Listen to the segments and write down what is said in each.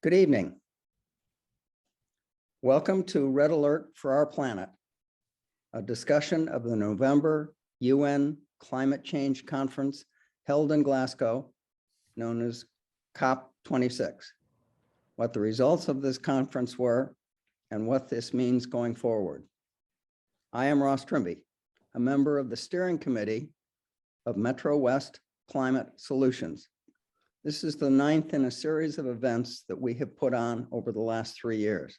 Good evening. Welcome to Red Alert for Our Planet, a discussion of the November UN Climate Change Conference held in Glasgow, known as COP26, what the results of this conference were, and what this means going forward. I am Ross Trimby, a member of the steering committee of MetroWest Climate Solutions. This is the 9th in a series of events that we have put on over the last 3 years.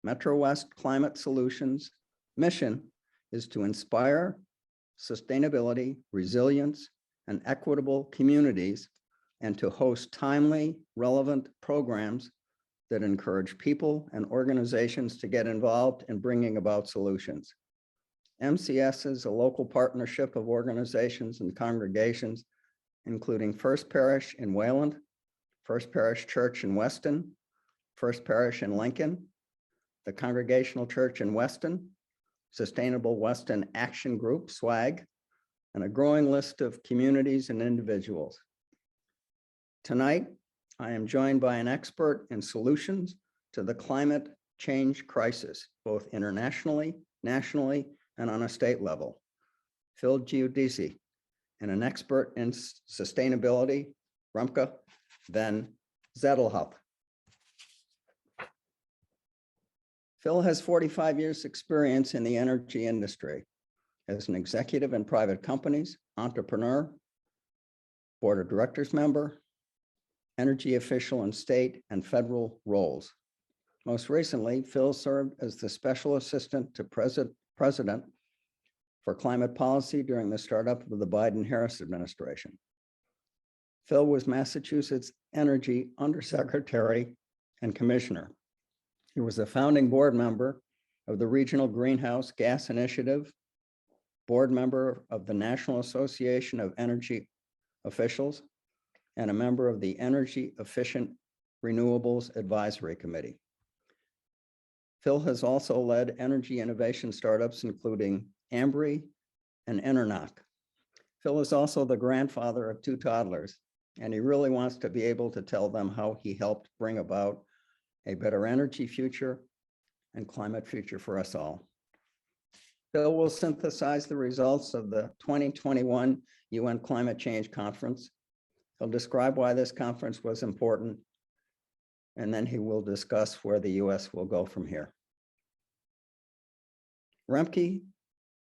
MetroWest Climate Solutions' mission is to inspire sustainability, resilience, and equitable communities, and to host timely, relevant programs that encourage people and organizations to get involved in bringing about solutions. MCS is a local partnership of organizations and congregations, including First Parish in Wayland, First Parish Church in Weston, First Parish in Lincoln, the Congregational Church in Weston, SustainableWeston Action Group, SWAG, and a growing list of communities and individuals. Tonight, I am joined by an expert in solutions to the climate change crisis, both internationally, nationally, and on a state level. Phil Giudice, and an expert in sustainability, Remke van Zadelhoff. Phil has 45 years experience in the energy industry as an executive in private companies, entrepreneur, board of directors member, energy official in state and federal roles. Most recently, Phil served as the special assistant to president for climate policy during the startup of the Biden-Harris administration. Phil was Massachusetts Energy Undersecretary and Commissioner. He was a founding board member of the Regional Greenhouse Gas Initiative, board member of the National Association of Energy Officials, and a member of the Energy Efficient Renewables Advisory Committee. Phil has also led energy innovation startups, including Ambry and Enernoc. Phil is also the grandfather of 2 toddlers, and he really wants to be able to tell them how he helped bring about a better energy future and climate future for us all. Phil will synthesize the results of the 2021 UN Climate Change Conference. He'll describe why this conference was important, and then he will discuss where the US will go from here. Remke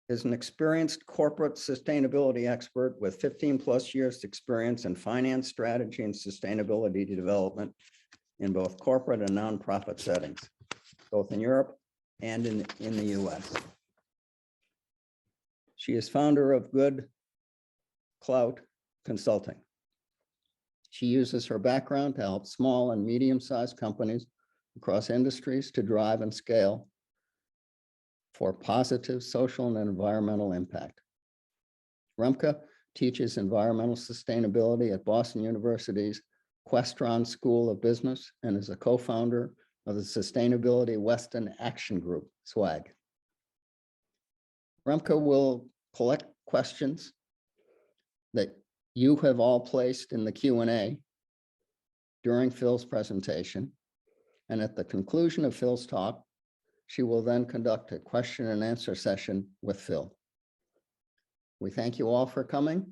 is an experienced corporate sustainability expert with 15+ years experience in finance, strategy, and sustainability development in both corporate and nonprofit settings, both in Europe and in the US. She is founder of Good Clout Consulting. She uses her background to help small and medium-sized companies across industries to drive and scale for positive social and environmental impact. Remke teaches environmental sustainability at Boston University's Questron School of Business and is a co-founder of the SustainableWeston Action Group, SWAG. Remke will collect questions that you have all placed in the Q&A during Phil's presentation, and at the conclusion of Phil's talk, she will then conduct a question and answer session with Phil. We thank you all for coming,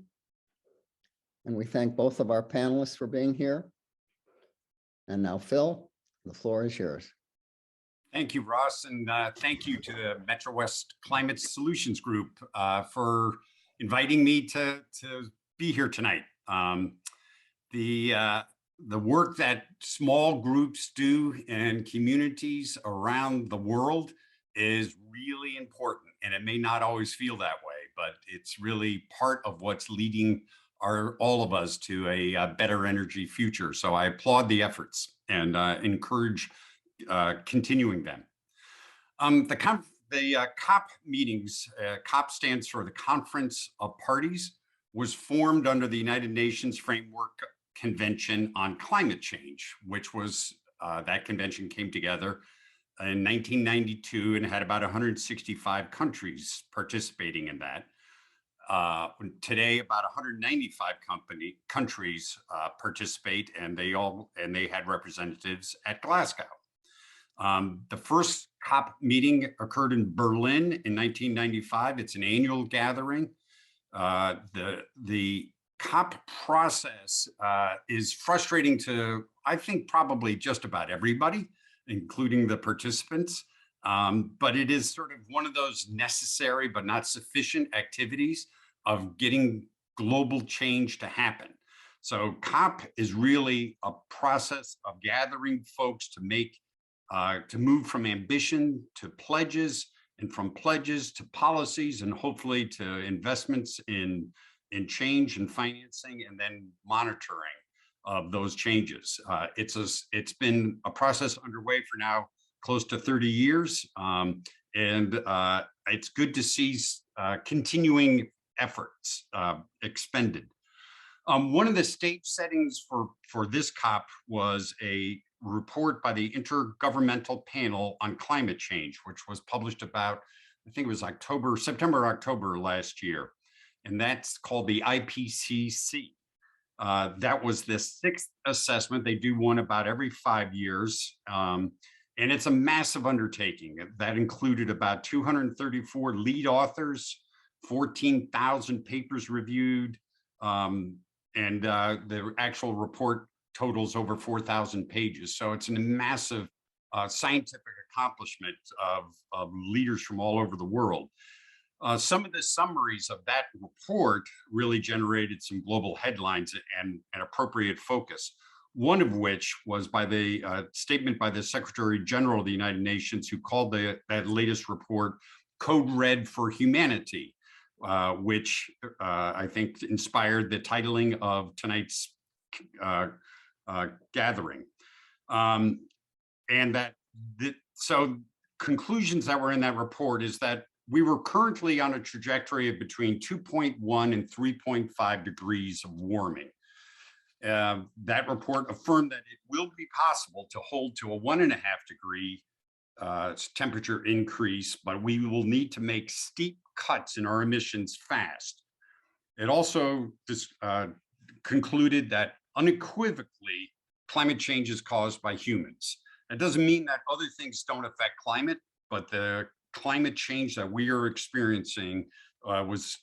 and we thank both of our panelists for being here. And now, Phil, the floor is yours. Thank you, Ross, and thank you to the MetroWest Climate Solutions Group for inviting me to be here tonight. The work that small groups do in communities around the world is really important, and it may not always feel that way, but it's really part of what's leading all of us to a better energy future. So I applaud the efforts and encourage continuing them. The COP meetings, COP stands for the Conference of Parties, was formed under the United Nations Framework Convention on Climate Change, which was, that convention came together in 1992 and had about 165 countries participating in that. Today, about 195 countries participate, and they had representatives at Glasgow. The first COP meeting occurred in Berlin in 1995. It's an annual gathering. The COP process is frustrating to, I think, probably just about everybody, including the participants. But it is sort of one of those necessary but not sufficient activities of getting global change to happen. So COP is really a process of gathering folks to move from ambition to pledges, and from pledges to policies, and hopefully to investments in change and financing, and then monitoring of those changes. It's been a process underway for now close to 30 years. And it's good to see continuing efforts expended. One of the stage settings for this COP was a report by the Intergovernmental Panel on Climate Change, which was published about, I think it was September, October last year. And that's called the IPCC. That was the 6th assessment. They do one about every 5 years. And it's a massive undertaking. That included about 234 lead authors, 14,000 papers reviewed, and the actual report totals over 4,000 pages. So it's a massive scientific accomplishment of leaders from all over the world. Some of the summaries of that report really generated some global headlines and appropriate focus. One of which was by the statement by the Secretary General of the United Nations, who called that latest report Code Red for Humanity, which I think inspired the titling of tonight's gathering. So conclusions that were in that report is that we were currently on a trajectory of between 2.1 and 3.5 degrees of warming. That report affirmed that it will be possible to hold to a 1.5 degree temperature increase, but we will need to make steep cuts in our emissions fast. It also concluded that unequivocally climate change is caused by humans. That doesn't mean that other things don't affect climate, but the climate change that we are experiencing was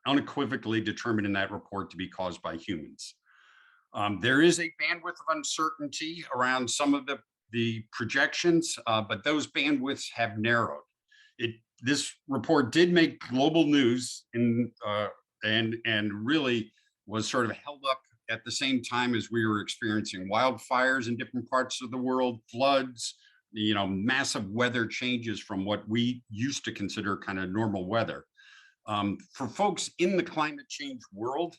unequivocally determined in that report to be caused by humans. There is a bandwidth of uncertainty around some of the projections, but those bandwidths have narrowed. This report did make global news and really was sort of held up at the same time as we were experiencing wildfires in different parts of the world, floods, massive weather changes from what we used to consider kind of normal weather. For folks in the climate change world,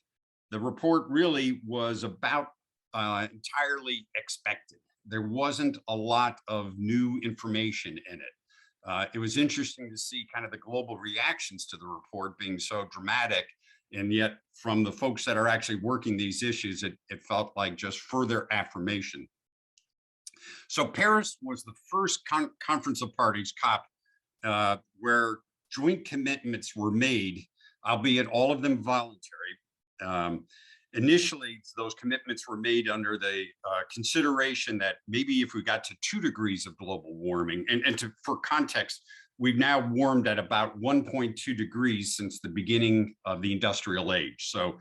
the report really was about entirely expected. There wasn't a lot of new information in it. It was interesting to see kind of the global reactions to the report being so dramatic, and yet from the folks that are actually working these issues, it felt like just further affirmation. So Paris was the first conference of parties, COP, where joint commitments were made, albeit all of them voluntary. Initially, those commitments were made under the consideration that maybe if we got to 2 degrees of global warming, for context, we've now warmed at about 1.2 degrees since the beginning of the industrial age. So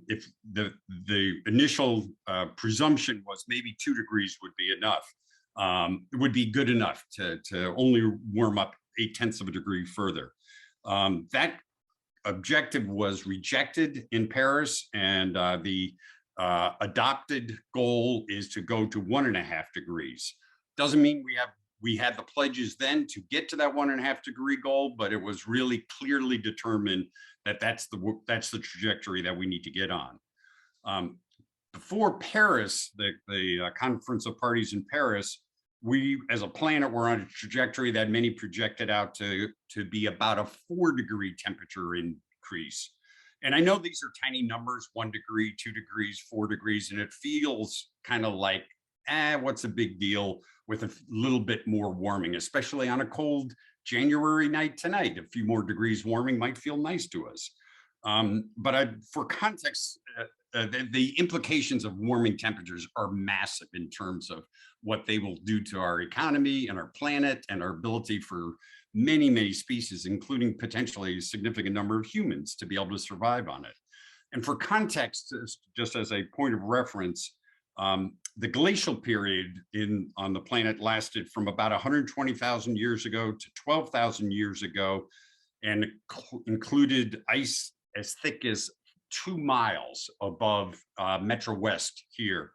if the initial presumption was maybe 2 degrees would be enough, it would be good enough to only warm up 0.8 of a degree further. That objective was rejected in Paris, and the adopted goal is to go to 1.5 degrees. Doesn't mean we had the pledges then to get to that 1.5 degree goal, but it was really clearly determined that that's the trajectory that we need to get on. Before Paris, the Conference of Parties in Paris, we as a planet were on a trajectory that many projected out to be about a 4 degree temperature increase. And I know these are tiny numbers, 1 degree, 2 degrees, 4 degrees, and it feels kind of like, what's a big deal with a little bit more warming, especially on a cold January night tonight. A few more degrees warming might feel nice to us. For context, the implications of warming temperatures are massive in terms of what they will do to our economy and our planet and our ability for many, many species, including potentially a significant number of humans, to be able to survive on it. And for context, just as a point of reference, the glacial period on the planet lasted from about 120,000 years ago to 12,000 years ago, and included ice as thick as 2 miles above MetroWest here.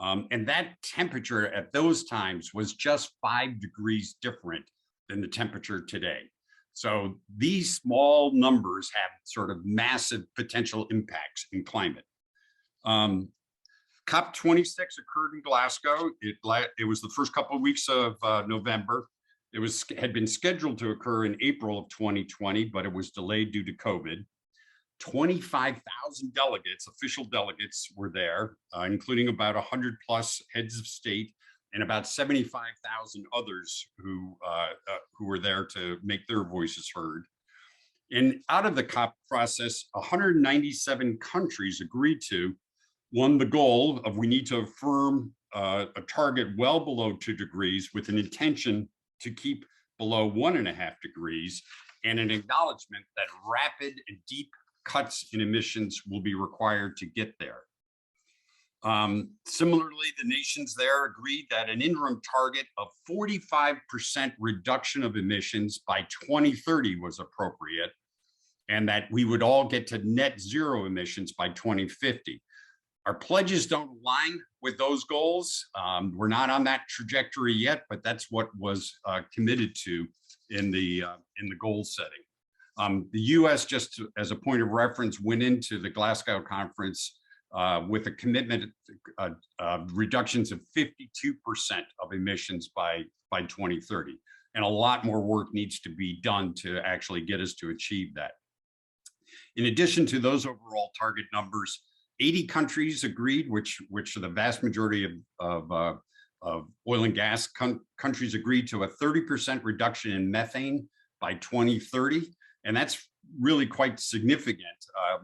And that temperature at those times was just 5 degrees different than the temperature today. So these small numbers have sort of massive potential impacts in climate. COP26 occurred in Glasgow. It was the first couple of weeks of November. It had been scheduled to occur in April of 2020, but it was delayed due to COVID. 25,000 delegates, official delegates, were there, including about 100 plus heads of state and about 75,000 others who were there to make their voices heard. And out of the COP process, 197 countries agreed to, one, the goal of we need to affirm a target well below 2 degrees with an intention to keep below 1.5 degrees, and an acknowledgement that rapid and deep cuts in emissions will be required to get there. Similarly, the nations there agreed that an interim target of 45% reduction of emissions by 2030 was appropriate, and that we would all get to net zero emissions by 2050. Our pledges don't align with those goals. We're not on that trajectory yet, but that's what was committed to in the goal setting. The U.S., just as a point of reference, went into the Glasgow conference with a commitment reductions of 52% of emissions by 2030. And a lot more work needs to be done to actually get us to achieve that. In addition to those overall target numbers, 80 countries agreed, which are the vast majority of oil and gas countries agreed to a 30% reduction in methane by 2030. And that's really quite significant.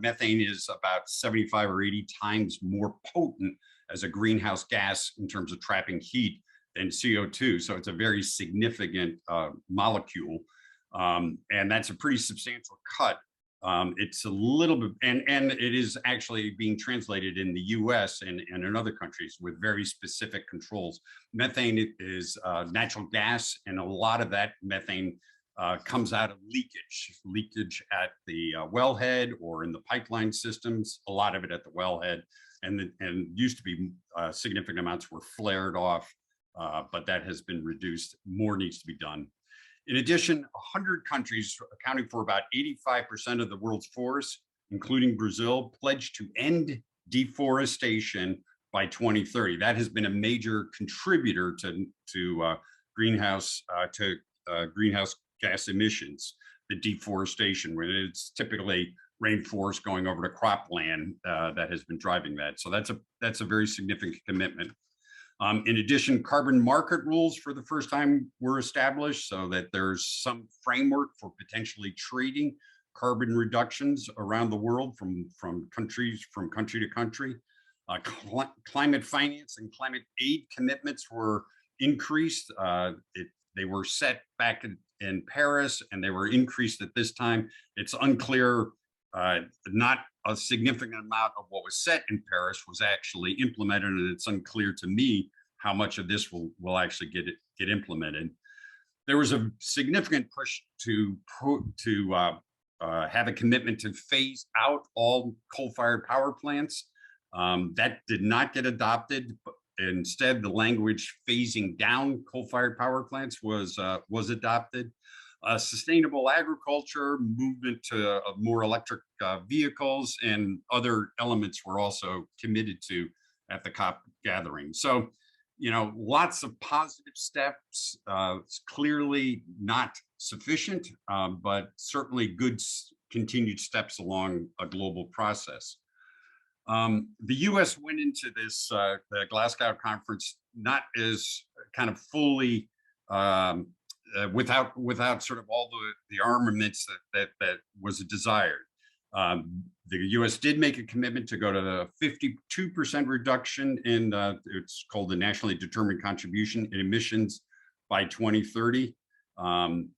Methane is about 75 or 80 times more potent as a greenhouse gas in terms of trapping heat than CO2. So it's a very significant molecule. And that's a pretty substantial cut. It's a little bit, and it is actually being translated in the US and in other countries with very specific controls. Methane is natural gas, and a lot of that methane comes out of leakage at the wellhead or in the pipeline systems, a lot of it at the wellhead, and used to be significant amounts were flared off, but that has been reduced. More needs to be done. In addition, 100 countries accounting for about 85% of the world's forests, including Brazil, pledged to end deforestation by 2030. That has been a major contributor to greenhouse gas emissions, the deforestation, when it's typically rainforest going over to cropland that has been driving that. So that's a very significant commitment. In addition, carbon market rules for the first time were established so that there's some framework for potentially trading carbon reductions around the world from country to country. Climate finance and climate aid commitments were increased. They were set back in Paris, and they were increased at this time. It's unclear, not a significant amount of what was set in Paris was actually implemented, and it's unclear to me how much of this will actually get implemented. There was a significant push to have a commitment to phase out all coal-fired power plants. That did not get adopted. But instead, the language phasing down coal-fired power plants was adopted. Sustainable agriculture, movement to more electric vehicles, and other elements were also committed to at the COP gathering. So, lots of positive steps. It's clearly not sufficient, but certainly good continued steps along a global process. The U.S. went into this the Glasgow conference not as kind of fully without sort of all the armaments that was desired. The US did make a commitment to go to the 52% reduction in, it's called the nationally determined contribution in emissions by 2030.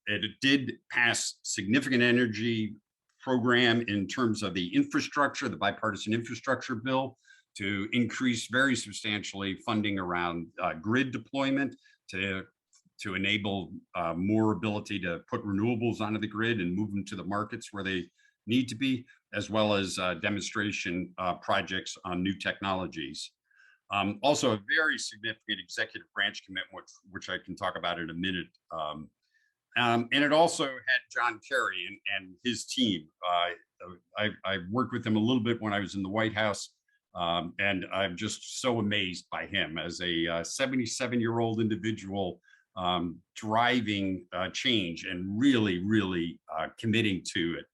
It did pass significant energy program in terms of the infrastructure, the bipartisan infrastructure bill, to increase very substantially funding around grid deployment to enable more ability to put renewables onto the grid and move them to the markets where they need to be, as well as demonstration projects on new technologies. Also, a very significant executive branch commitment, which I can talk about in a minute. And it also had John Kerry and his team. I worked with him a little bit when I was in the White House, and I'm just so amazed by him as a 77-year-old individual driving change and really committing to it.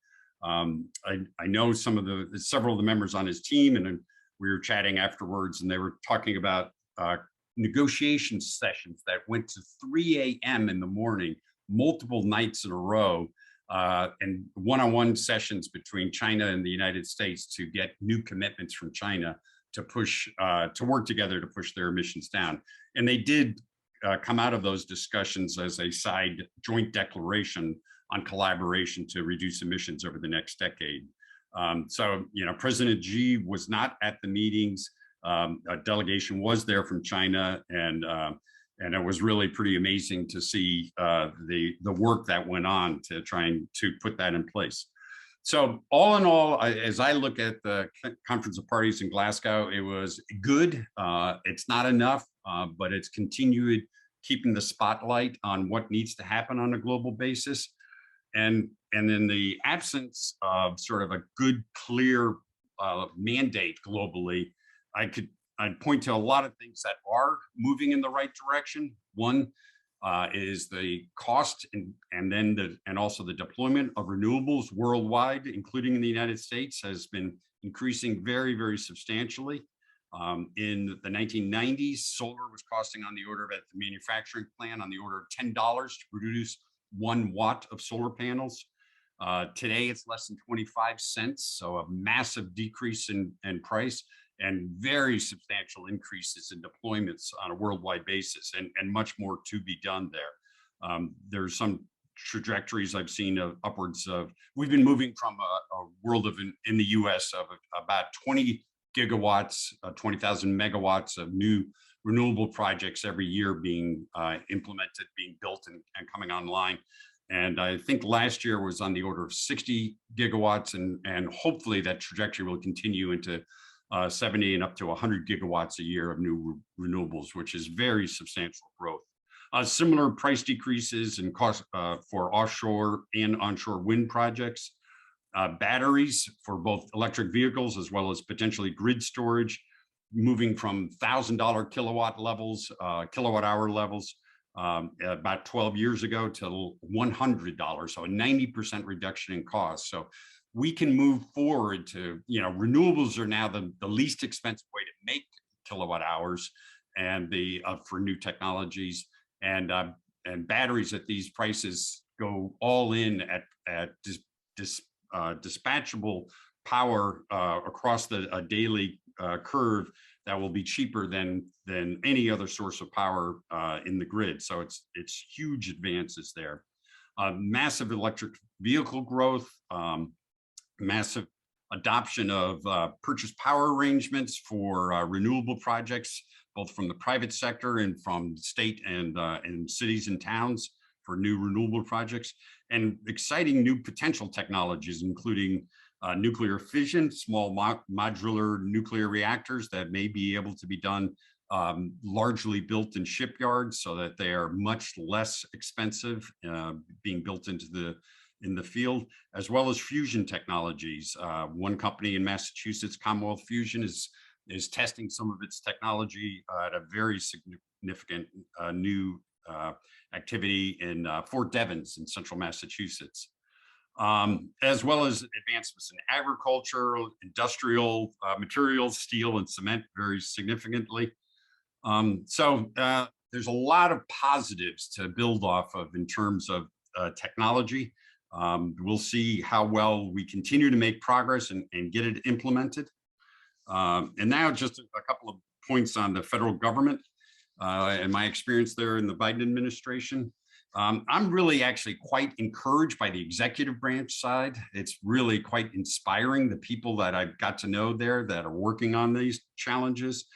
I know several of the members on his team, and we were chatting afterwards, and they were talking about negotiation sessions that went to 3 a.m. in the morning, multiple nights in a row, and one-on-one sessions between China and the United States to get new commitments from China to push, to work together to push their emissions down. And they did come out of those discussions as a side joint declaration on collaboration to reduce emissions over the next decade. So, President Xi was not at the meetings. A delegation was there from China, and it was really pretty amazing to see the work that went on to trying to put that in place. So all in all, as I look at the Conference of Parties in Glasgow, it was good. It's not enough, but it's continued keeping the spotlight on what needs to happen on a global basis. And in the absence of sort of a good, clear mandate globally, I'd point to a lot of things that are moving in the right direction. One is the cost and also the deployment of renewables worldwide, including in the United States, has been increasing very substantially. In the 1990s, solar was costing on the order of, at the manufacturing plant, on the order of $10 to produce 1 watt of solar panels. Today, it's less than 25 cents, so a massive decrease in price and very substantial increases in deployments on a worldwide basis, and much more to be done there. There's some trajectories I've seen of upwards of, we've been moving from a world of, in the US, of about 20 gigawatts, 20,000 megawatts of new renewable projects every year being implemented, being built and coming online. And I think last year was on the order of 60 gigawatts, and hopefully that trajectory will continue into 70 and up to 100 gigawatts a year of new renewables, which is very substantial growth. Similar price decreases in cost for offshore and onshore wind projects. Batteries for both electric vehicles as well as potentially grid storage, moving from $1,000 kilowatt hour levels about 12 years ago to $100, so a 90% reduction in cost. So we can move forward to, renewables are now the least expensive way to make kilowatt hours, and for new technologies, and batteries at these prices go all in at dispatchable power across a daily curve that will be cheaper than any other source of power in the grid. So it's huge advances there. Massive electric vehicle growth, massive adoption of purchase power arrangements for renewable projects, both from the private sector and from state and cities and towns for new renewable projects, and exciting new potential technologies, including nuclear fission, small modular nuclear reactors that may be able to be done largely built in shipyards, so that they are much less expensive being built in the field, as well as fusion technologies. One company in Massachusetts, Commonwealth Fusion, is testing some of its technology at a very significant new activity in Fort Devens in central Massachusetts, as well as advancements in agriculture, industrial materials, steel and cement very significantly. So there's a lot of positives to build off of in terms of technology. We'll see how well we continue to make progress and get it implemented. And now just a couple of points on the federal government and my experience there in the Biden administration. I'm really actually quite encouraged by the executive branch side. It's really quite inspiring, the people that I've got to know there that are working on these challenges.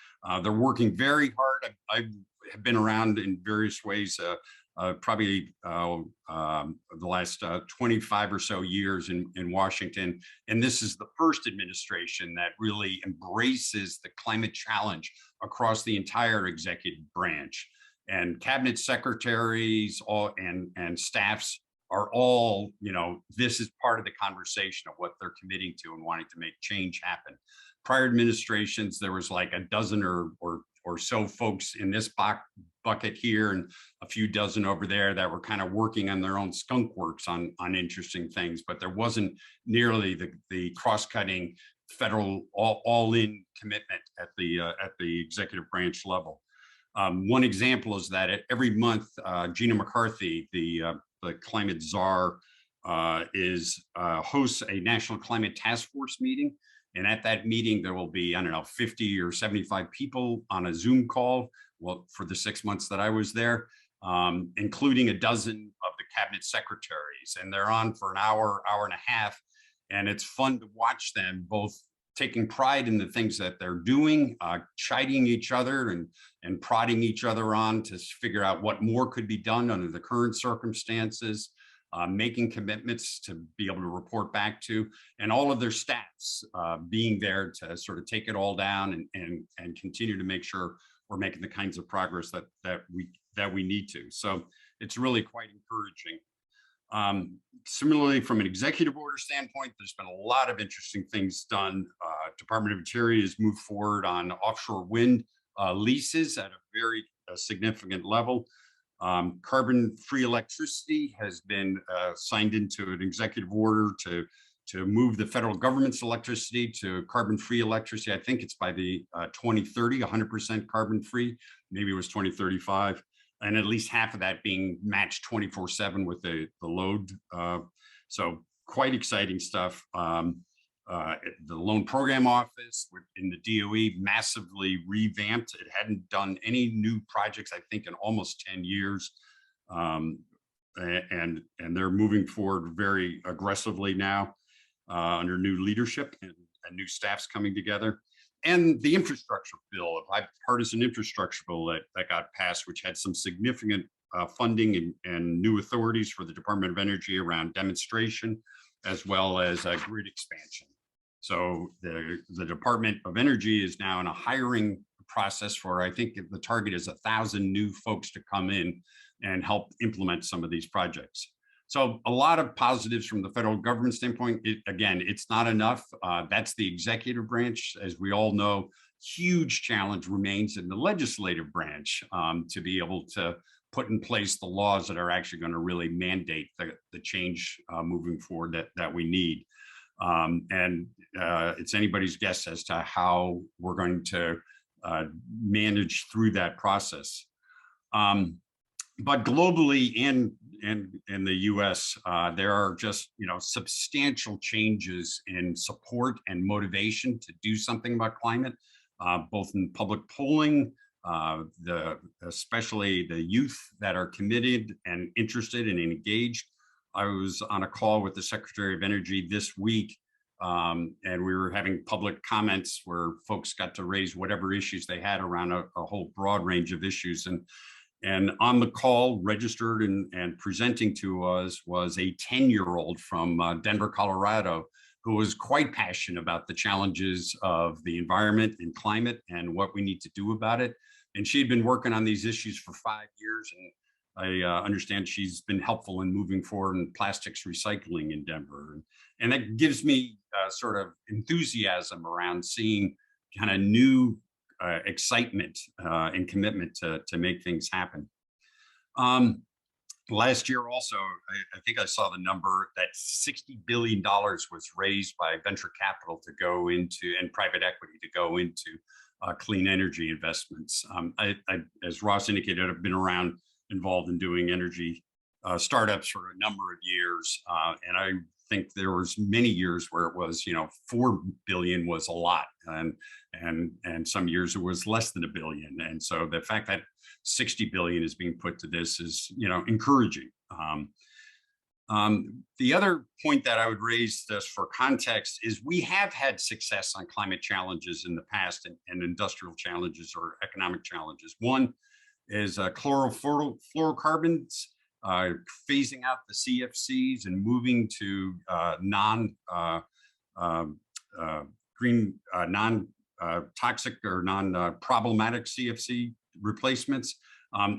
They're working very hard. I have been around in various ways, probably the last 25 or so years in Washington. And this is the first administration that really embraces the climate challenge across the entire executive branch. And cabinet secretaries and staffs are all, this is part of the conversation of what they're committing to and wanting to make change happen. Prior administrations, there was like a dozen or so folks in this bucket here and a few dozen over there that were kind of working on their own skunk works on interesting things, but there wasn't nearly the cross-cutting federal all-in commitment at the executive branch level. One example is that every month, Gina McCarthy, the climate czar, hosts a National Climate Task Force meeting. And at that meeting, there will be, 50 or 75 people on a Zoom call. Well, for the 6 months that I was there, including a dozen of the cabinet secretaries. And they're on for an hour, hour and a half. And it's fun to watch them both taking pride in the things that they're doing, chiding each other and prodding each other on to figure out what more could be done under the current circumstances, making commitments to be able to report back to, and all of their staffs being there to sort of take it all down and continue to make sure we're making the kinds of progress that we need to. So it's really quite encouraging. Similarly, from an executive order standpoint, there's been a lot of interesting things done. Department of Interior has moved forward on offshore wind leases at a very significant level. Carbon-free electricity has been signed into an executive order to move the federal government's electricity to carbon-free electricity. I think it's by the 2030, 100% carbon-free. Maybe it was 2035. And at least half of that being matched 24/7 with the load. So quite exciting stuff. The Loan Program Office in the DOE massively revamped. It hadn't done any new projects, I think, in almost 10 years. And they're moving forward very aggressively now under new leadership and new staffs coming together. And the infrastructure bill, a bipartisan infrastructure bill that got passed, which had some significant funding and new authorities for the Department of Energy around demonstration, as well as grid expansion. So the Department of Energy is now in a hiring process for, I think the target is 1,000 new folks to come in and help implement some of these projects. So a lot of positives from the federal government standpoint. Again, it's not enough. That's the executive branch. As we all know, huge challenge remains in the legislative branch to be able to put in place the laws that are actually going to really mandate the change moving forward that we need. And it's anybody's guess as to how we're going to manage through that process. But globally and in the US, there are just substantial changes in support and motivation to do something about climate, both in public polling, especially the youth that are committed and interested and engaged. I was on a call with the Secretary of Energy this week, and we were having public comments where folks got to raise whatever issues they had around a whole broad range of issues. And on the call, registered and presenting to us, was a 10-year-old from Denver, Colorado, who was quite passionate about the challenges of the environment and climate and what we need to do about it. And she had been working on these issues for 5 years. And I understand she's been helpful in moving forward in plastics recycling in Denver. And that gives me sort of enthusiasm around seeing kind of new excitement and commitment to make things happen. Last year also, I think I saw the number that $60 billion was raised by venture capital to go into, and private equity to go into clean energy investments. As Ross indicated, I've been involved in doing energy startups for a number of years. And I think there was many years where it was, 4 billion was a lot, and some years it was less than $1 billion. And so the fact that 60 billion is being put to this is, encouraging. The other point that I would raise this for context is we have had success on climate challenges in the past, and industrial challenges or economic challenges. One is chlorofluorocarbons, phasing out the CFCs and moving to non-toxic or non-problematic CFC replacements.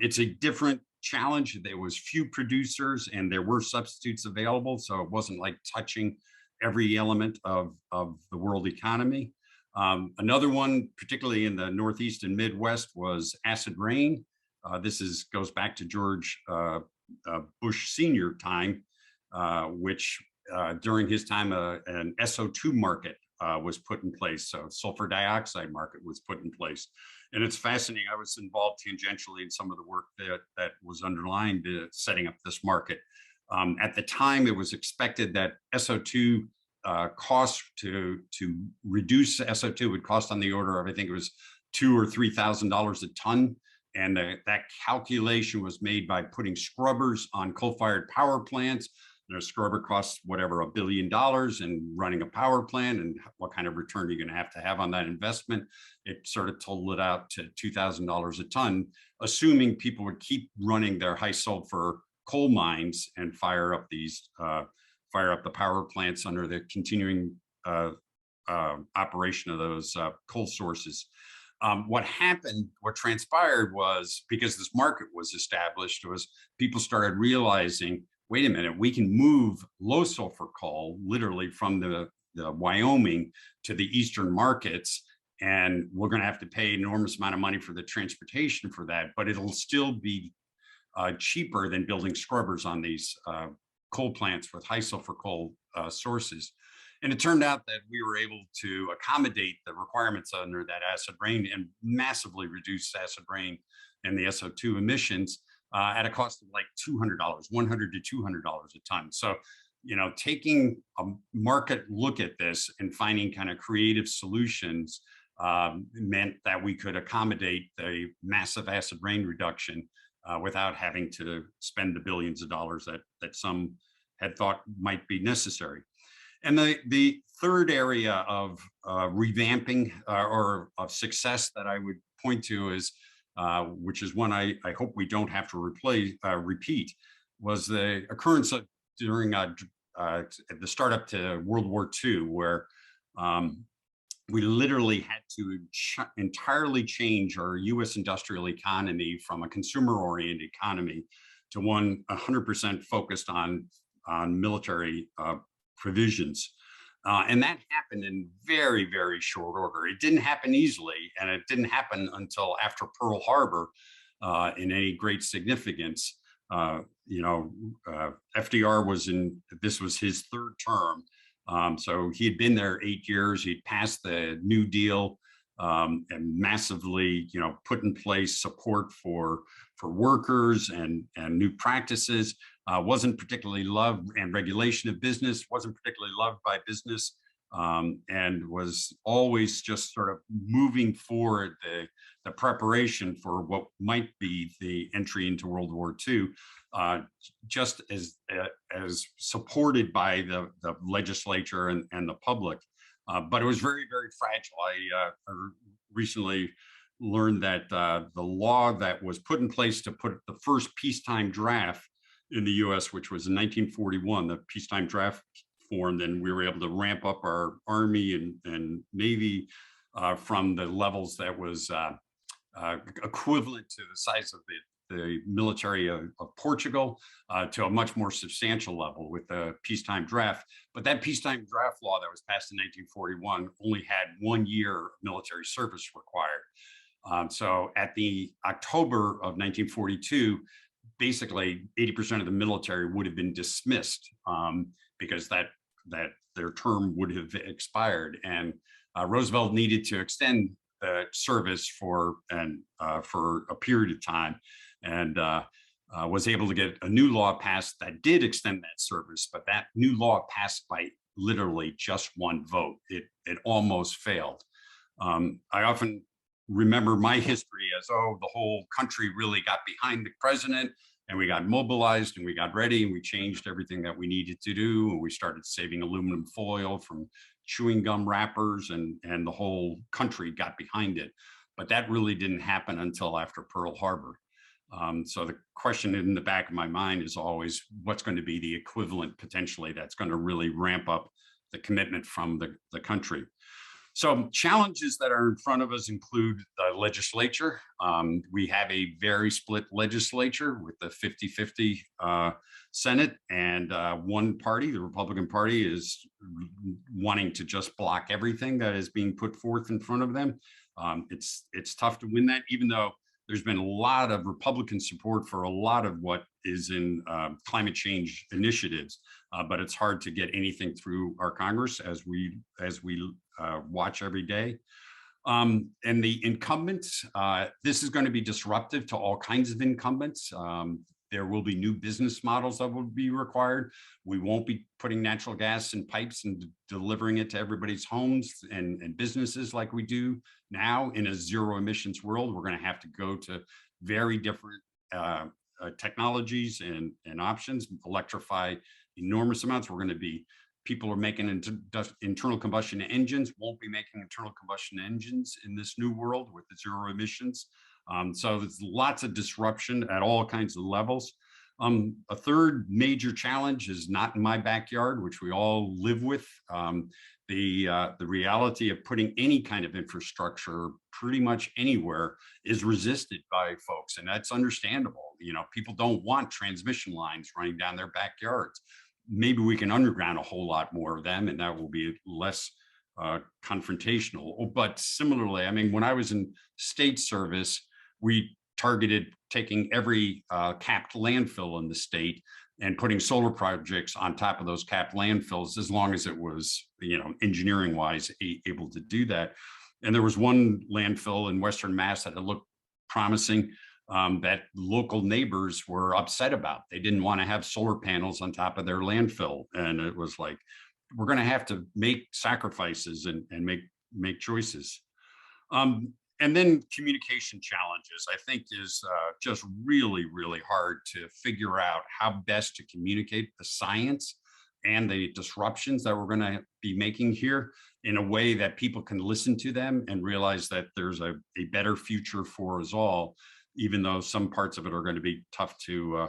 It's a different challenge. There was few producers and there were substitutes available, so it wasn't like touching every element of the world economy. Another one, particularly in the Northeast and Midwest, was acid rain. This goes back to George Bush Sr. time, which during his time an SO2 market was put in place. So sulfur dioxide market was put in place. And it's fascinating. I was involved tangentially in some of the work that was underlying setting up this market. At the time, it was expected that SO2 costs to reduce SO2 would cost on the order of, I think it was $2,000 or $3,000 a ton. And that calculation was made by putting scrubbers on coal-fired power plants. And a scrubber costs whatever, $1 billion, and running a power plant, and what kind of return you're going to have on that investment. It sort of totaled it out to $2,000 a ton, assuming people would keep running their high sulfur coal mines and fire up the power plants under the continuing operation of those coal sources. What transpired was, because this market was established, was people started realizing, wait a minute, we can move low sulfur coal literally from the Wyoming to the Eastern markets, and we're going to have to pay an enormous amount of money for the transportation for that, but it'll still be cheaper than building scrubbers on these coal plants with high sulfur coal sources. And it turned out that we were able to accommodate the requirements under that acid rain and massively reduce acid rain and the SO2 emissions at a cost of like $200, $100 to $200 a ton. So, taking a market look at this and finding kind of creative solutions meant that we could accommodate the massive acid rain reduction without having to spend the billions of dollars that some had thought might be necessary. And the third area of revamping or of success that I would point to is, which is one I hope we don't have to repeat, was the occurrence of during the startup to World War II, where we literally had to entirely change our U.S. industrial economy from a consumer-oriented economy to one 100% focused on military provisions. And that happened in very, very short order. It didn't happen easily, and it didn't happen until after Pearl Harbor in any great significance. FDR this was his third term. So he had been there 8 years. He'd passed the New Deal and massively, put in place support for workers and new practices. Wasn't particularly loved, and regulation of business wasn't particularly loved by business, and was always just sort of moving forward the preparation for what might be the entry into World War II, just as supported by the legislature and the public. But it was very, very fragile. I recently learned that the law that was put in place to put the first peacetime draft in the US, which was in 1941, the Peacetime Draft formed, and we were able to ramp up our Army and Navy from the levels that was equivalent to the size of the military of Portugal to a much more substantial level with the Peacetime Draft. But that Peacetime Draft law that was passed in 1941 only had 1 year military service required. So at the October of 1942, basically 80% of the military would have been dismissed because that their term would have expired, and Roosevelt needed to extend the service for a period of time, and was able to get a new law passed that did extend that service, but that new law passed by literally just one vote. It almost failed. I often remember my history as, oh, the whole country really got behind the president and we got mobilized and we got ready and we changed everything that we needed to do. And we started saving aluminum foil from chewing gum wrappers and the whole country got behind it. But that really didn't happen until after Pearl Harbor. So the question in the back of my mind is always what's going to be the equivalent potentially that's going to really ramp up the commitment from the country. So challenges that are in front of us include the legislature. We have a very split legislature with the 50-50 Senate, and one party, the Republican Party, is wanting to just block everything that is being put forth in front of them. It's tough to win that, even though there's been a lot of Republican support for a lot of what is in climate change initiatives, but it's hard to get anything through our Congress as we watch every day. And the incumbents, this is going to be disruptive to all kinds of incumbents. There will be new business models that will be required. We won't be putting natural gas in pipes and delivering it to everybody's homes and businesses like we do now in a zero emissions world. We're going to have to go to very different technologies and options, electrify enormous amounts. We're going to be, people are making internal combustion engines, won't be making internal combustion engines in this new world with the zero emissions. So there's lots of disruption at all kinds of levels. A third major challenge is not in my backyard, which we all live with. The reality of putting any kind of infrastructure pretty much anywhere is resisted by folks, and that's understandable. You know, people don't want transmission lines running down their backyards. Maybe we can underground a whole lot more of them, and that will be less confrontational. But similarly, I mean, when I was in state service, we targeted taking every capped landfill in the state and putting solar projects on top of those capped landfills, as long as it was, you know, engineering wise able to do that. And there was one landfill in Western Mass that looked promising that local neighbors were upset about. They didn't want to have solar panels on top of their landfill. And it was like, we're going to have to make sacrifices and make choices. And then communication challenges, I think, is just really, really hard to figure out how best to communicate the science and the disruptions that we're going to be making here in a way that people can listen to them and realize that there's a better future for us all, even though some parts of it are going to be tough to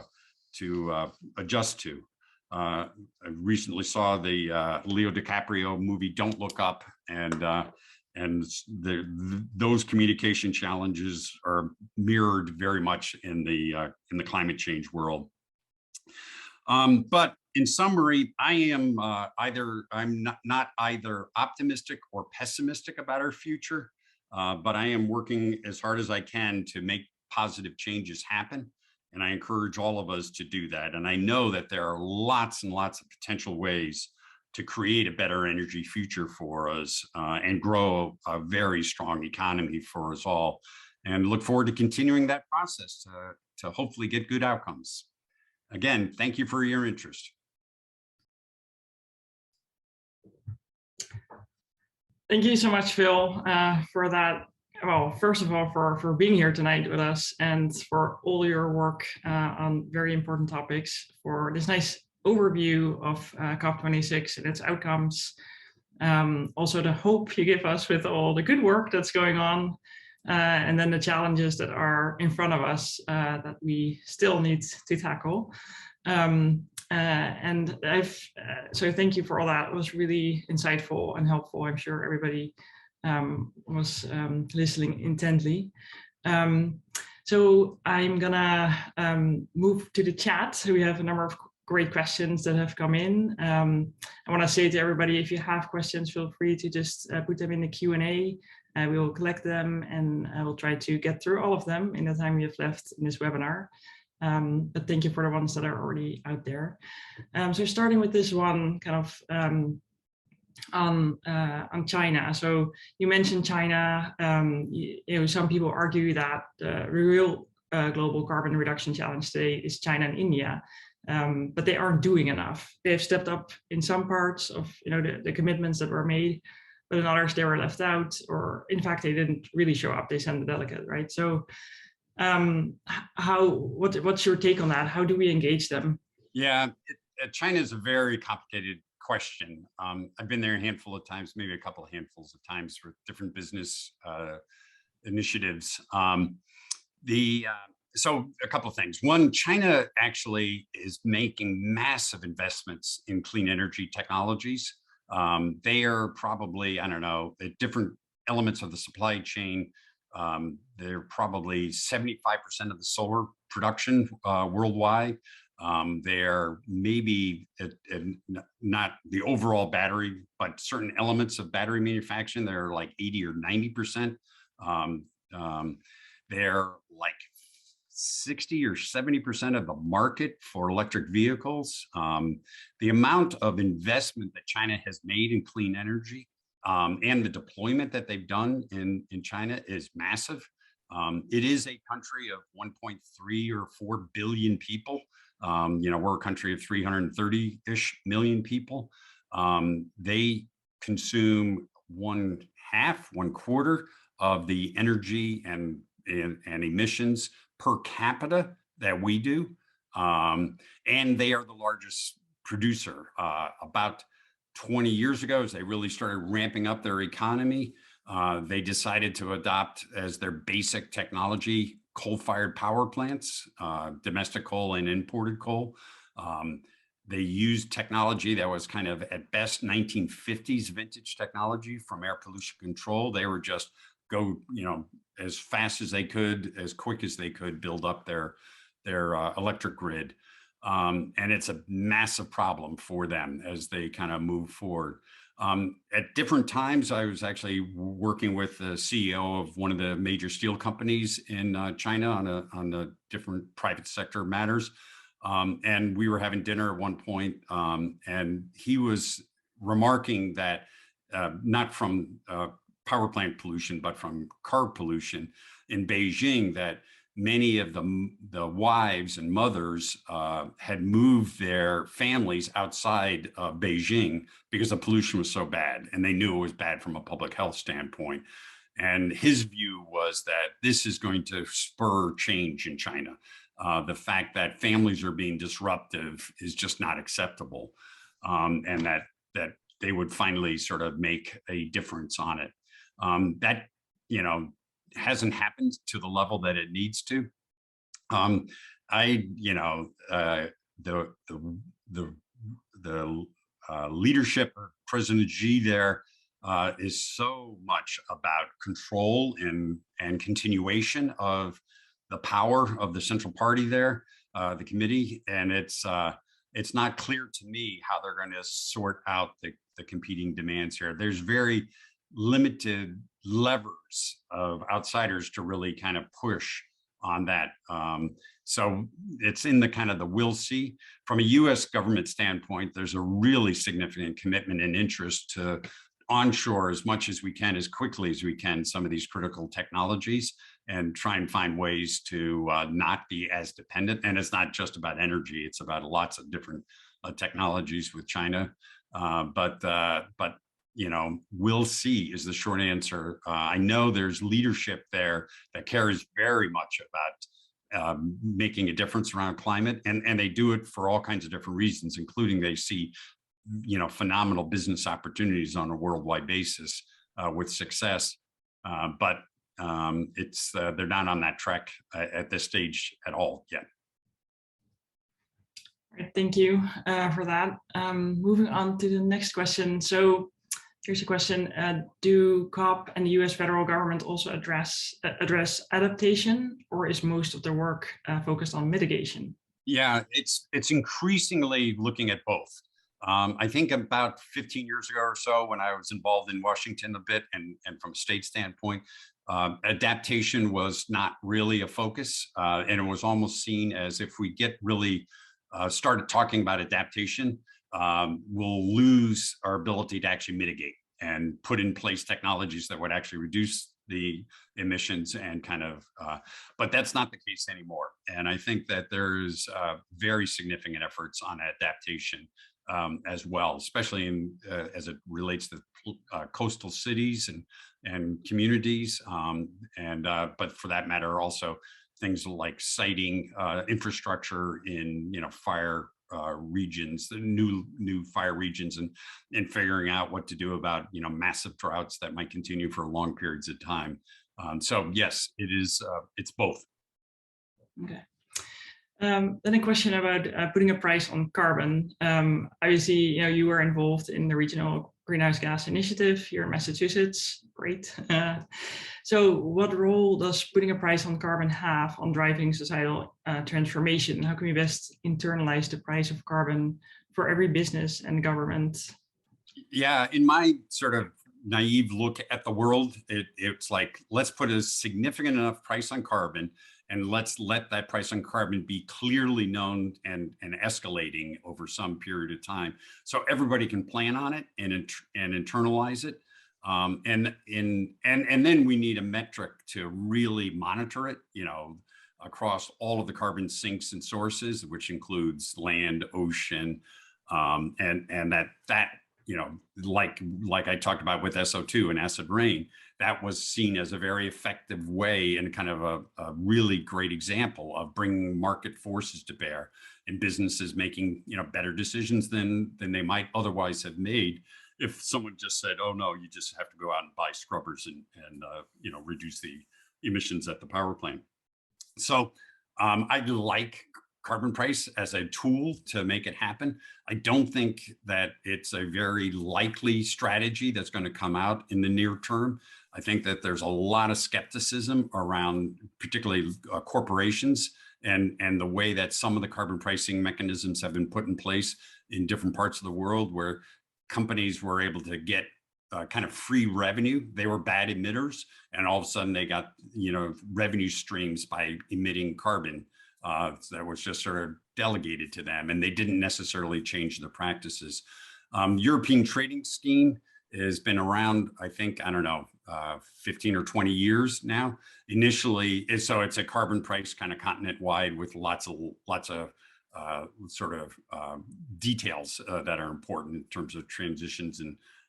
adjust to. I recently saw the Leo DiCaprio movie Don't Look Up, and those communication challenges are mirrored very much in the climate change world. But in summary, I am I'm not either optimistic or pessimistic about our future, but I am working as hard as I can to make positive changes happen. And I encourage all of us to do that. And I know that there are lots and lots of potential ways to create a better energy future for us and grow a very strong economy for us all. And look forward to continuing that process to hopefully get good outcomes. Again, thank you for your interest. Thank you so much, Phil, for that. Well, first of all, for being here tonight with us and for all your work on very important topics, for this nice overview of COP26 and its outcomes. Also the hope you give us with all the good work that's going on, and then the challenges that are in front of us that we still need to tackle. And so thank you for all that. It was really insightful and helpful. I'm sure everybody was listening intently. So I'm gonna move to the chat. So we have a number of great questions that have come in. I want to say to everybody, if you have questions, feel free to just put them in the Q&A. We will collect them and I will try to get through all of them in the time we have left in this webinar. But thank you for the ones that are already out there. So starting with this one, kind of on China. So you mentioned China. You know, some people argue that the real global carbon reduction challenge today is China and India. But they aren't doing enough. They have stepped up in some parts of the commitments that were made, but in others they were left out, or in fact they didn't really show up. They sent a delegate, right? So what's your take on that? How do we engage them? Yeah, China is a very complicated question. I've been there a handful of times, maybe a couple of handfuls of times for different business initiatives. So a couple of things. One, China actually is making massive investments in clean energy technologies. They are probably, I don't know, at different elements of the supply chain. They're probably 75% of the solar production worldwide. They're maybe not the overall battery, but certain elements of battery manufacturing, they're like 80 or 90%. They're like 60 or 70% of the market for electric vehicles. The amount of investment that China has made in clean energy and the deployment that they've done in China is massive. It is a country of 1.3 or 4 billion people. We're a country of 330-ish million people. They consume one quarter of the energy and emissions per capita that we do. And they are the largest producer. About 20 years ago, as they really started ramping up their economy, they decided to adopt as their basic technology coal-fired power plants, domestic coal and imported coal. They used technology that was kind of at best 1950s vintage technology from air pollution control. They were just go, as fast as they could, as quick as they could build up their electric grid. And it's a massive problem for them as they kind of move forward. At different times, I was actually working with the CEO of one of the major steel companies in China on a different private sector matters. And we were having dinner at one point, and he was remarking that not from power plant pollution, but from car pollution in Beijing, that many of the wives and mothers had moved their families outside of Beijing because the pollution was so bad, and they knew it was bad from a public health standpoint. And his view was that this is going to spur change in China. The fact that families are being disruptive is just not acceptable, and that they would finally sort of make a difference on it. That hasn't happened to the level that it needs to. The leadership of President Xi there is so much about control and continuation of the power of the central party there, the committee, and it's not clear to me how they're going to sort out the competing demands here. There's very limited levers of outsiders to really kind of push on that. So it's in the kind of the we'll see. From a US government standpoint, there's a really significant commitment and interest to onshore as much as we can, as quickly as we can, some of these critical technologies, and try and find ways to not be as dependent. And it's not just about energy, it's about lots of different technologies with China. But we'll see is the short answer. I know there's leadership there that cares very much about making a difference around climate, and they do it for all kinds of different reasons, including they see, phenomenal business opportunities on a worldwide basis with success. But they're not on that track at this stage at all yet. Right, thank you for that. Moving on to the next question. So here's a question. Do COP and the US federal government also address adaptation, or is most of their work focused on mitigation? Yeah, it's increasingly looking at both. I think about 15 years ago or so, when I was involved in Washington a bit, and from a state standpoint, adaptation was not really a focus, and it was almost seen as if we get really started talking about adaptation, we'll lose our ability to actually mitigate and put in place technologies that would actually reduce the emissions and kind of, but that's not the case anymore. And I think that there's very significant efforts on adaptation as well, especially as it relates to coastal cities and communities, but for that matter, also things like siting infrastructure in fire regions, the new fire regions, and figuring out what to do about massive droughts that might continue for long periods of time. So yes, it is. It's both. Okay. Then a question about putting a price on carbon. Obviously, you were involved in the regional greenhouse gas initiative here in Massachusetts. Great. So what role does putting a price on carbon have on driving societal transformation? How can we best internalize the price of carbon for every business and government? Yeah, in my sort of naive look at the world, it's like, let's put a significant enough price on carbon, and let's let that price on carbon be clearly known and escalating over some period of time, so everybody can plan on it and internalize it. And then we need a metric to really monitor it, across all of the carbon sinks and sources, which includes land, ocean, and that like I talked about with SO2 and acid rain, that was seen as a very effective way and kind of a really great example of bringing market forces to bear and businesses making better decisions than they might otherwise have made if someone just said, oh no, you just have to go out and buy scrubbers and reduce the emissions at the power plant. So I like carbon price as a tool to make it happen. I don't think that it's a very likely strategy that's going to come out in the near term. I think that there's a lot of skepticism around particularly corporations and the way that some of the carbon pricing mechanisms have been put in place in different parts of the world, where companies were able to get kind of free revenue. They were bad emitters, and all of a sudden they got revenue streams by emitting carbon. That was just sort of delegated to them, and they didn't necessarily change their practices. European trading scheme has been around, I think, 15 or 20 years now. Initially, so it's a carbon price kind of continent-wide with lots of details that are important in terms of transitions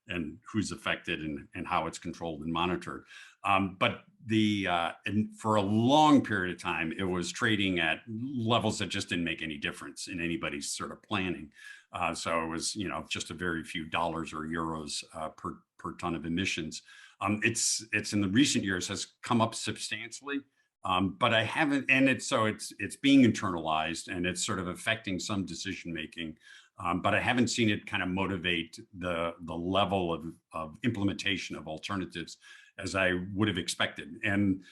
and who's affected and how it's controlled and monitored. But and for a long period of time, it was trading at levels that just didn't make any difference in anybody's sort of planning. So it was, just a very few dollars or euros per ton of emissions. It's in the recent years has come up substantially, but I haven't, and it's being internalized and it's sort of affecting some decision making. But I haven't seen it kind of motivate the level of implementation of alternatives as I would have expected. And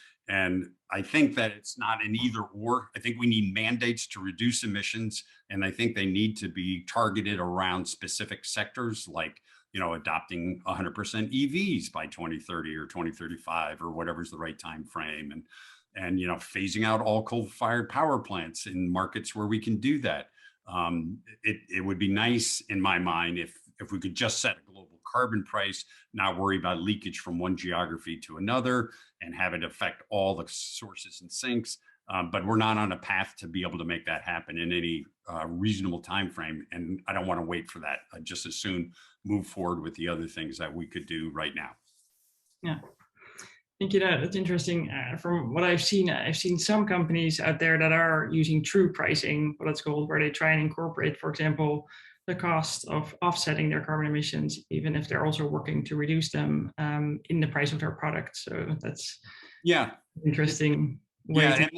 I think that it's not an either or. I think we need mandates to reduce emissions, and I think they need to be targeted around specific sectors, like adopting 100% EVs by 2030 or 2035 or whatever's the right time frame, and phasing out all coal-fired power plants in markets where we can do that. It would be nice, in my mind, if we could just set a global carbon price, not worry about leakage from one geography to another, and have it affect all the sources and sinks. But we're not on a path to be able to make that happen in any reasonable time frame, and I don't want to wait for that. I'd just as soon move forward with the other things that we could do right now. Yeah. Thank you. That's interesting. From what I've seen some companies out there that are using true pricing, what it's called, where they try and incorporate, for example, the cost of offsetting their carbon emissions, even if they're also working to reduce them in the price of their product. So that's interesting. And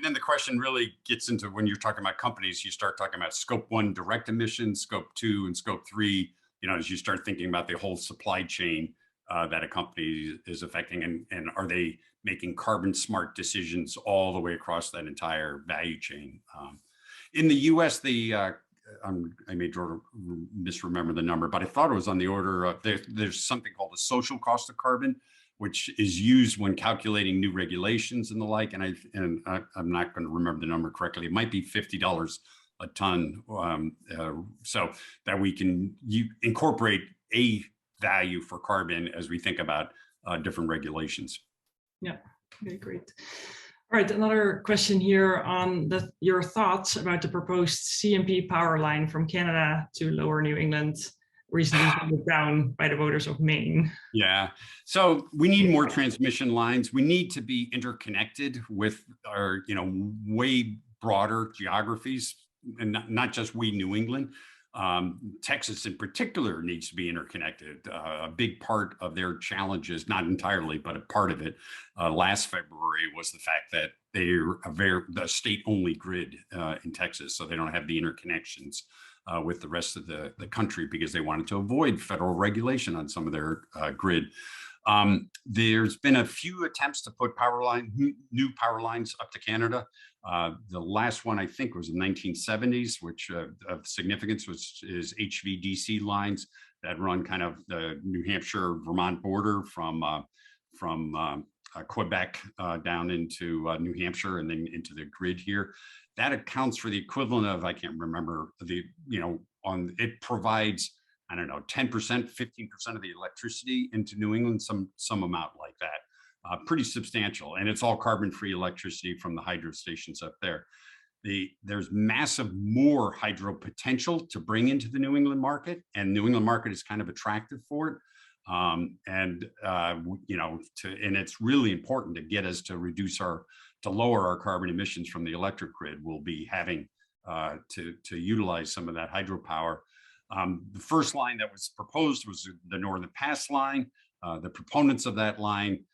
then the question really gets into, when you're talking about companies, you start talking about scope 1 direct emissions, scope 2 and scope 3, as you start thinking about the whole supply chain that a company is affecting, and are they making carbon smart decisions all the way across that entire value chain? In the US, I may misremember the number, but I thought it was on the order of, there's something called the social cost of carbon, which is used when calculating new regulations and the like. And I'm not going to remember the number correctly. It might be $50 a ton, so that we can incorporate a value for carbon as we think about different regulations. Yeah, okay, great. All right, another question here on your thoughts about the proposed CMP power line from Canada to Lower New England, recently voted down by the voters of Maine. Yeah, so we need more transmission lines. We need to be interconnected with our, way broader geographies, and not just we, New England. Texas in particular needs to be interconnected. A big part of their challenges, not entirely, but a part of it last February was the fact that they're the state-only grid in Texas, so they don't have the interconnections with the rest of the country because they wanted to avoid federal regulation on some of their grid. There's been a few attempts to put new power lines up to Canada. The last one I think was in the 1970s, which of significance is HVDC lines that run kind of the New Hampshire-Vermont border from Quebec down into New Hampshire and then into the grid here. That accounts for the equivalent of, I can't remember it provides, I don't know, 10%, 15% of the electricity into New England, some amount like that. Pretty substantial, and it's all carbon-free electricity from the hydro stations up there. There's massive more hydro potential to bring into the New England market, and New England market is kind of attractive for it. And it's really important to get us to lower our carbon emissions from the electric grid. We'll be having to utilize some of that hydropower. The first line that was proposed was the Northern Pass line. The proponents of that line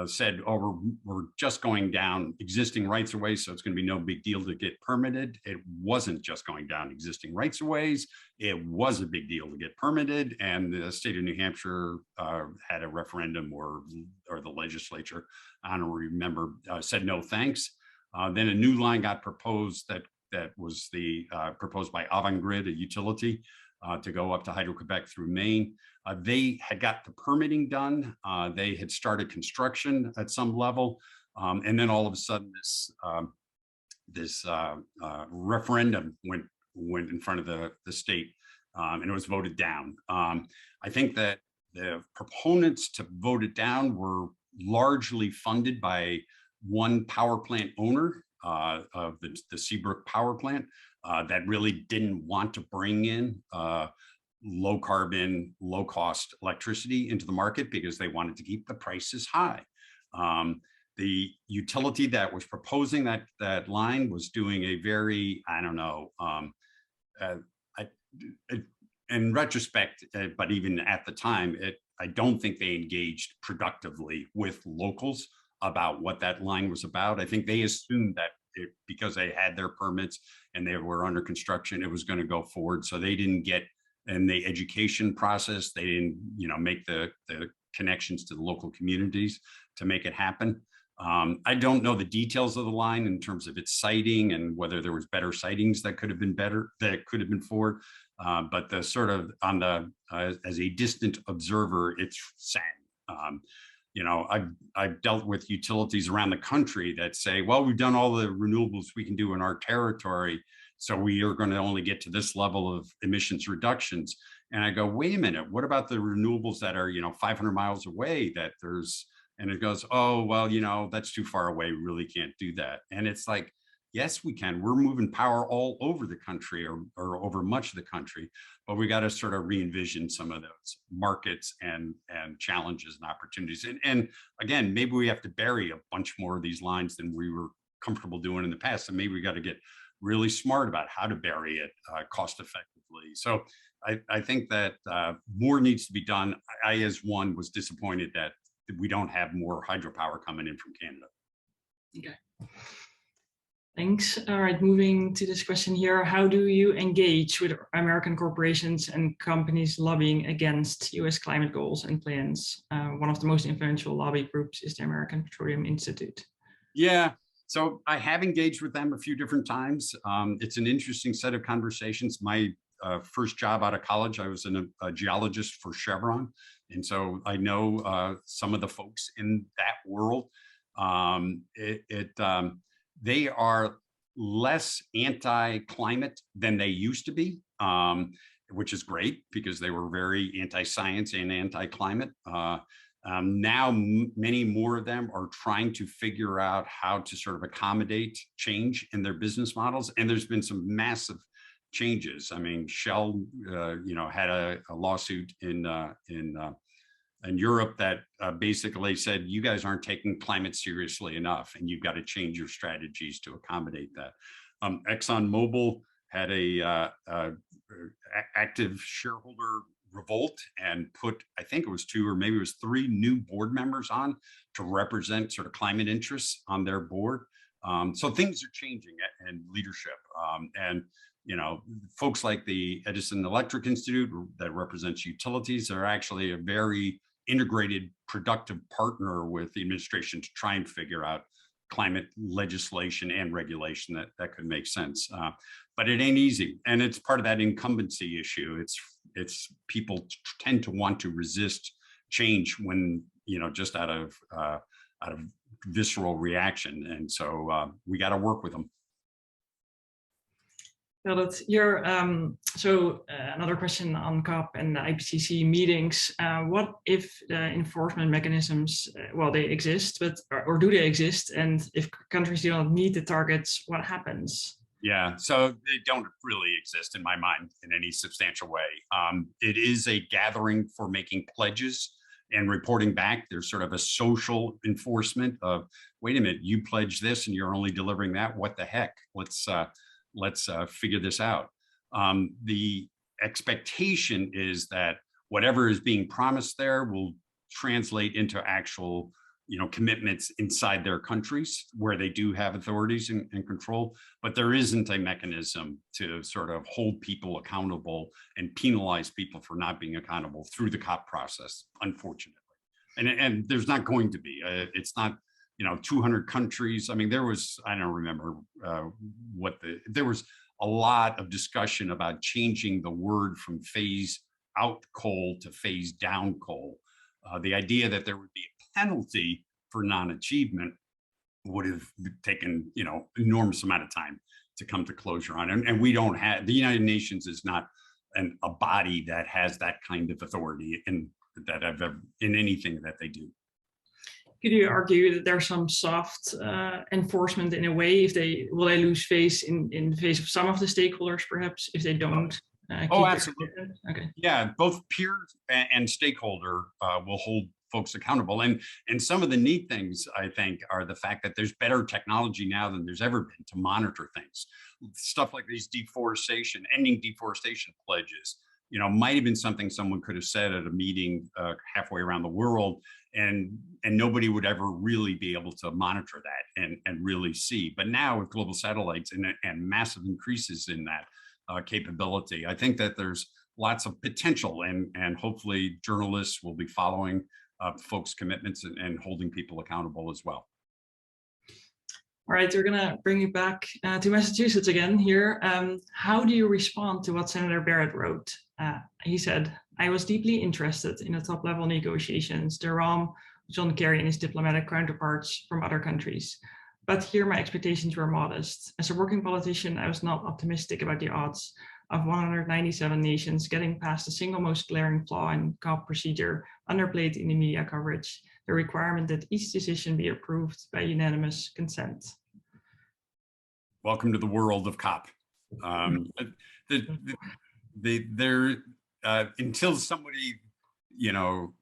said, oh, we're just going down existing rights of way, so it's going to be no big deal to get permitted. It wasn't just going down existing rights of ways. It was a big deal to get permitted, and the state of New Hampshire had a referendum, or the legislature, I don't remember, said no thanks. Then a new line got proposed that was proposed by Avangrid, a utility, to go up to Hydro-Quebec through Maine. They had got the permitting done. They had started construction at some level. And then all of a sudden this referendum went in front of the state, and it was voted down. I think that the proponents to vote it down were largely funded by one power plant owner of the Seabrook power plant that really didn't want to bring in low carbon, low cost electricity into the market because they wanted to keep the prices high. The utility that was proposing that line was doing a very, I don't know, in retrospect, but even at the time, I don't think they engaged productively with locals about what that line was about. I think they assumed that because they had their permits and they were under construction, it was going to go forward. So they didn't get in the education process. They didn't, make the connections to the local communities to make it happen. I don't know the details of the line in terms of its siting and whether there was better sightings that could have been forward. But the sort of as a distant observer, it's sad. I've dealt with utilities around the country that say, well, we've done all the renewables we can do in our territory, so we are going to only get to this level of emissions reductions. And I go, wait a minute, what about the renewables that are, 500 miles away and it goes, oh, well, that's too far away. We really can't do that. And it's like, yes, we can. We're moving power all over the country or over much of the country, but we got to sort of re-envision some of those markets and challenges and opportunities. And again, maybe we have to bury a bunch more of these lines than we were comfortable doing in the past. And maybe we got to get really smart about how to bury it cost effectively. So I think that more needs to be done. I, as one, was disappointed that we don't have more hydropower coming in from Canada. Okay. Thanks. All right, moving to this question here. How do you engage with American corporations and companies lobbying against US climate goals and plans? One of the most influential lobby groups is the American Petroleum Institute. Yeah, so I have engaged with them a few different times. It's an interesting set of conversations. My first job out of college, I was a geologist for Chevron. And so I know some of the folks in that world. They are less anti-climate than they used to be, which is great because they were very anti-science and anti-climate. Now, many more of them are trying to figure out how to sort of accommodate change in their business models. And there's been some massive changes. I mean, Shell, had a lawsuit in Europe that basically said, you guys aren't taking climate seriously enough, and you've got to change your strategies to accommodate that. ExxonMobil had a active shareholder revolt and put, I think it was 2 or maybe it was 3 new board members on to represent sort of climate interests on their board. So things are changing in leadership. And folks like the Edison Electric Institute that represents utilities are actually a very integrated, productive partner with the administration to try and figure out climate legislation and regulation that could make sense. But it ain't easy. And it's part of that incumbency issue. It's people tend to want to resist change when, just out of visceral reaction. And so we got to work with them. Well, that's your another question on COP and the IPCC meetings. What if the enforcement mechanisms, they exist, or do they exist? And if countries do not meet the targets, what happens? Yeah, so they don't really exist in my mind in any substantial way. It is a gathering for making pledges and reporting back. There's sort of a social enforcement of, wait a minute, you pledged this and you're only delivering that. What the heck? Let's figure this out. The expectation is that whatever is being promised there will translate into actual, commitments inside their countries where they do have authorities and control, but there isn't a mechanism to sort of hold people accountable and penalize people for not being accountable through the COP process, unfortunately. And there's not going to be. It's not, 200 countries. I mean, there was, I don't remember there was a lot of discussion about changing the word from phase out coal to phase down coal. The idea that there would be a penalty for non-achievement would have taken, enormous amount of time to come to closure on. And we don't have, the United Nations is not a body that has that kind of authority in anything that they do. Could you argue that there's some soft enforcement in a way? Will they lose face in the face of some of the stakeholders, perhaps, if they don't? Absolutely. Okay. Yeah, both peers and stakeholder will hold folks accountable. And some of the neat things, I think, are the fact that there's better technology now than there's ever been to monitor things. Stuff like these ending deforestation pledges, might have been something someone could have said at a meeting halfway around the world, and nobody would ever really be able to monitor that and really see. But now with global satellites and massive increases in that capability, I think that there's lots of potential, and hopefully journalists will be following folks' commitments and holding people accountable as well. All right, we're gonna bring you back to Massachusetts again here. How do you respond to what Senator Barrett wrote? He said, "I was deeply interested in the top-level negotiations, the realm of John Kerry and his diplomatic counterparts from other countries. But here my expectations were modest. As a working politician, I was not optimistic about the odds of 197 nations getting past the single most glaring flaw in COP procedure underplayed in the media coverage, the requirement that each decision be approved by unanimous consent." Welcome to the world of COP. Until somebody,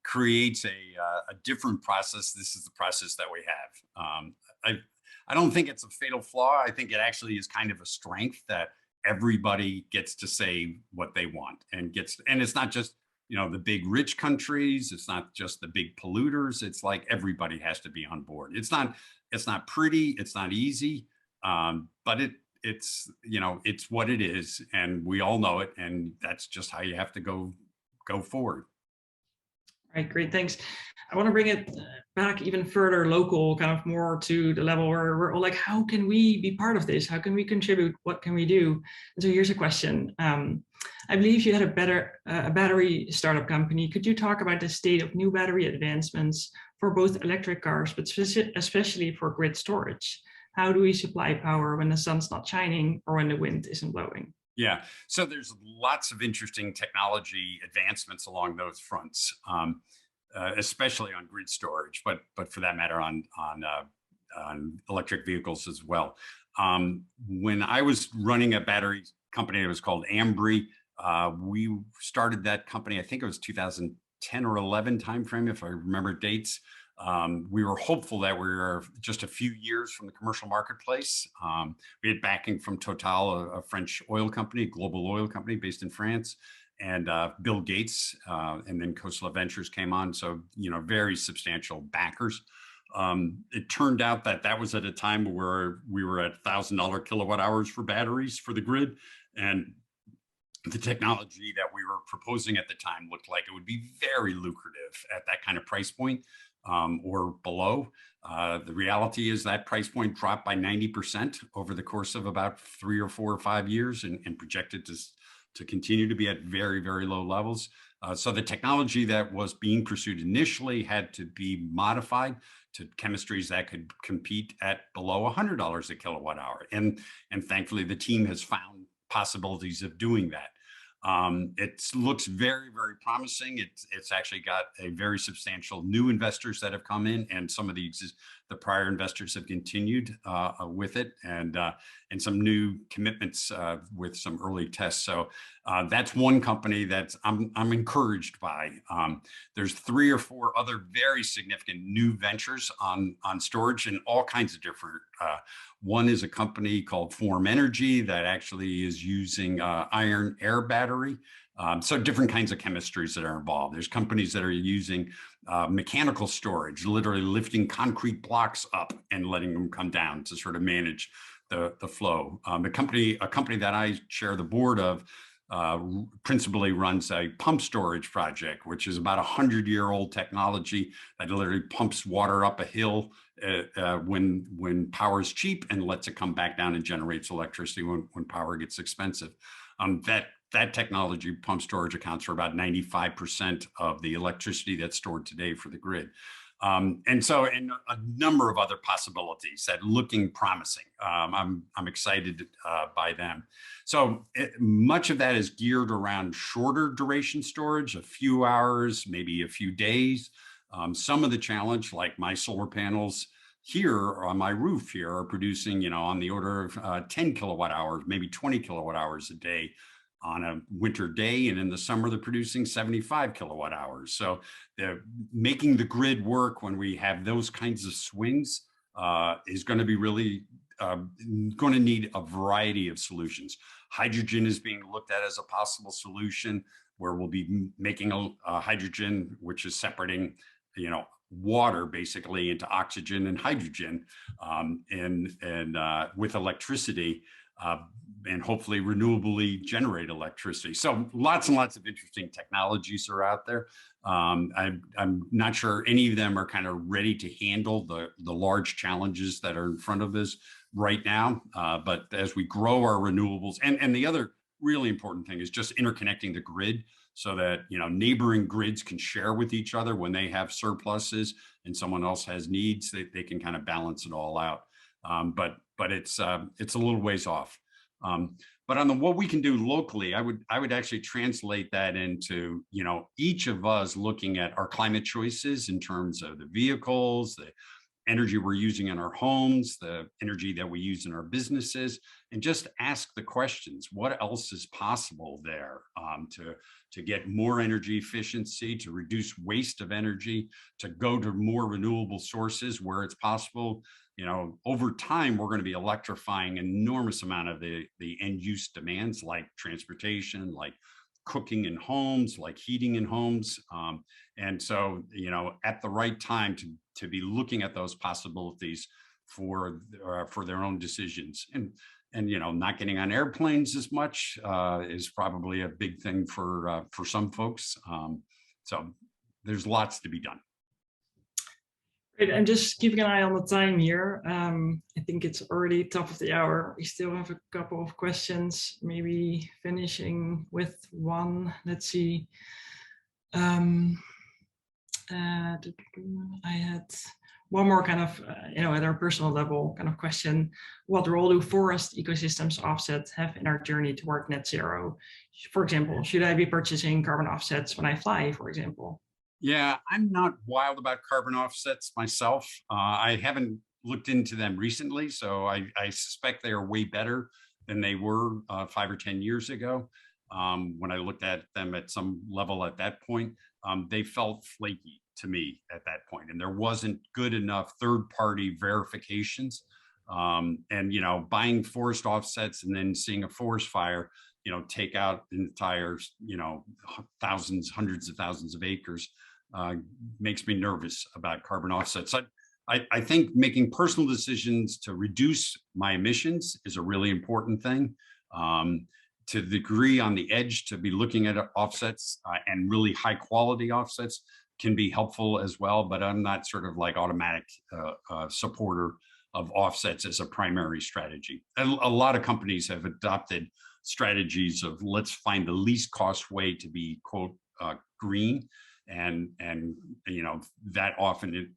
creates a different process, this is the process that we have. I don't think it's a fatal flaw. I think it actually is kind of a strength that everybody gets to say what they want and it's not just, the big rich countries. It's not just the big polluters. It's like everybody has to be on board. It's not pretty. It's not easy. But it's what it is, and we all know it, and that's just how you have to go forward. All right, great, thanks. I want to bring it back even further local, kind of more to the level where we're all like, how can we be part of this? How can we contribute? What can we do? And so here's a question. I believe you had a battery startup company. Could you talk about the state of new battery advancements for both electric cars, but especially for grid storage? How do we supply power when the sun's not shining or when the wind isn't blowing? Yeah, so there's lots of interesting technology advancements along those fronts. especially on grid storage, but for that matter on electric vehicles as well. When I was running a battery company, it was called Ambri. We started that company, I think it was 2010 or 11 timeframe, if I remember dates. We were hopeful that we were just a few years from the commercial marketplace. We had backing from Total, a French oil company, global oil company based in France, and Bill Gates, and then Khosla Ventures came on. So, very substantial backers. It turned out that was at a time where we were at $1,000 kilowatt hours for batteries for the grid. And the technology that we were proposing at the time looked like it would be very lucrative at that kind of price point, or below. The reality is that price point dropped by 90% over the course of about 3 or 4 or 5 years, and projected to continue to be at very, very low levels. So the technology that was being pursued initially had to be modified to chemistries that could compete at below $100 a kilowatt hour. And thankfully, the team has found possibilities of doing that. It looks very, very promising. It's actually got a very substantial new investors that have come in, and some of the prior investors have continued with it, and some new commitments with some early tests. So that's one company that I'm encouraged by. There's 3 or 4 other very significant new ventures on storage in all kinds of different. One is a company called Form Energy that actually is using iron air battery. So different kinds of chemistries that are involved. There's companies that are using mechanical storage, literally lifting concrete blocks up and letting them come down to sort of manage the flow. A company that I chair the board of principally runs a pump storage project, which is about 100-year-old technology that literally pumps water up a hill when power is cheap and lets it come back down and generates electricity when power gets expensive. That technology, pump storage, accounts for about 95% of the electricity that's stored today for the grid. And a number of other possibilities that looking promising. I'm excited by them. So much of that is geared around shorter duration storage, a few hours, maybe a few days. Some of the challenge, like my solar panels here on my roof here, are producing, on the order of 10 kilowatt hours, maybe 20 kilowatt hours a day on a winter day, and in the summer they're producing 75 kilowatt hours. So making the grid work when we have those kinds of swings is going to be really going to need a variety of solutions. Hydrogen is being looked at as a possible solution, where we'll be making a hydrogen, which is separating, water basically into oxygen and hydrogen, and with electricity. And hopefully renewably generate electricity. So lots and lots of interesting technologies are out there. I'm not sure any of them are kind of ready to handle the large challenges that are in front of us right now. But as we grow our renewables, and the other really important thing is just interconnecting the grid so that, neighboring grids can share with each other when they have surpluses and someone else has needs, they can kind of balance it all out. But it's a little ways off. But on what we can do locally, I would actually translate that into, each of us looking at our climate choices in terms of the vehicles, the energy we're using in our homes, the energy that we use in our businesses, and just ask the questions: what else is possible there to get more energy efficiency, to reduce waste of energy, to go to more renewable sources where it's possible. Over time, we're going to be electrifying an enormous amount of the end use demands, like transportation, like cooking in homes, like heating in homes. And so, at the right time to be looking at those possibilities for their own decisions. And not getting on airplanes as much is probably a big thing for some folks. So there's lots to be done. Great. I'm just keeping an eye on the time here. I think it's already top of the hour. We still have a couple of questions, maybe finishing with one. Let's see. I had one more kind of, at our personal level kind of question. What role do forest ecosystems offsets have in our journey toward net zero? For example, should I be purchasing carbon offsets when I fly, for example? Yeah, I'm not wild about carbon offsets myself. I haven't looked into them recently, so I suspect they are way better than they were 5 or 10 years ago. When I looked at them at some level at that point, they felt flaky to me at that point, and there wasn't good enough third-party verifications. And buying forest offsets and then seeing a forest fire, take out entire, thousands, hundreds of thousands of acres, makes me nervous about carbon offsets. I think making personal decisions to reduce my emissions is a really important thing. To the degree on the edge to be looking at offsets and really high quality offsets can be helpful as well, but I'm not sort of like automatic supporter of offsets as a primary strategy. A lot of companies have adopted strategies of let's find the least cost way to be quote green, and that often it